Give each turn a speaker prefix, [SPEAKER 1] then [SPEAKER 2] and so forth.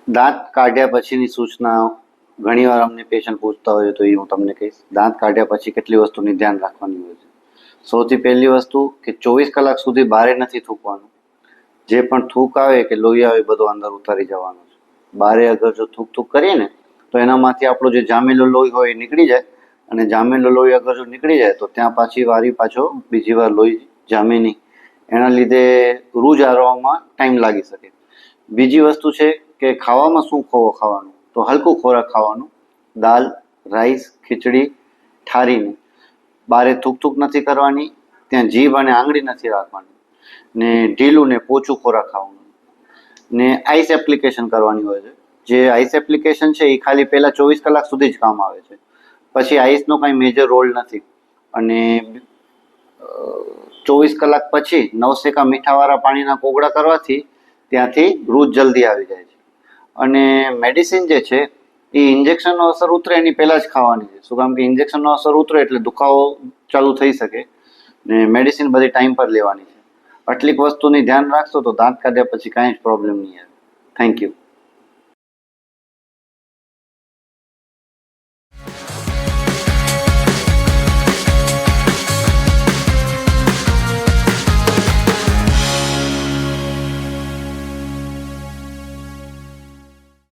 [SPEAKER 1] દાંત કાઢ્યા પછીની સૂચના ઘણીવાર અમને પેશન્ટ પૂછતા હોય તો એ હું તમને કહીશ. દાંત કાઢ્યા પછી કેટલી વસ્તુની ધ્યાન રાખવાની હોય છે. સૌથી પહેલી વસ્તુ કે 24 કલાક સુધી બહાર નથી થૂકવાનું. જે પણ થૂક આવે કે લોહી આવે બધું અંદર ઉતારી જવાનું છે. બહાર અગર જો થૂક કરીએ ને તો એનામાંથી આપણો જે જામેલો લોહી હોય એ નીકળી જાય, અને જામેલો લોહી અગર જો નીકળી જાય તો ત્યાં પાછો બીજી વાર લોહી જામે નહીં. એના લીધે રૂજ આવવામાં ટાઈમ લાગી શકે. બીજી વસ્તુ છે કે ખાવામાં શું ખાવાનું, તો હલકું ખોરાક ખાવાનું. દાલ, રાઈસ, ખીચડી, ઠારીને બારે થૂક નથી કરવાની, ત્યાં જીભ અને આંગળી નથી રાખવાની, ને ઢીલું ને પોચું ખોરાક ખાવાનું, ને આઈસ એપ્લિકેશન કરવાની હોય છે. જે આઈસ એપ્લિકેશન છે એ ખાલી પહેલા 24 કલાક સુધી જ કામ આવે છે, પછી આઈસનો કાંઈ મેજર રોલ નથી. અને 24 કલાક પછી નવસેકા મીઠાવાળા પાણીના કોગળા કરવાથી ત્યાંથી રૂજ જલ્દી આવી જાય છે. અને મેડિસિન જે છે એ ઇન્જેક્શનનો અસર ઉતરે એની પહેલાં જ ખાવાની છે. શું કામ કે ઇન્જેક્શનનો અસર ઉતરે એટલે દુખાવો ચાલુ થઈ શકે, ને મેડિસિન બધી ટાઈમ પર લેવાની છે. આટલીક વસ્તુની ધ્યાન રાખશો તો દાંત કાઢ્યા પછી કાંઈ જ પ્રોબ્લેમ નહીં આવે. Thank you.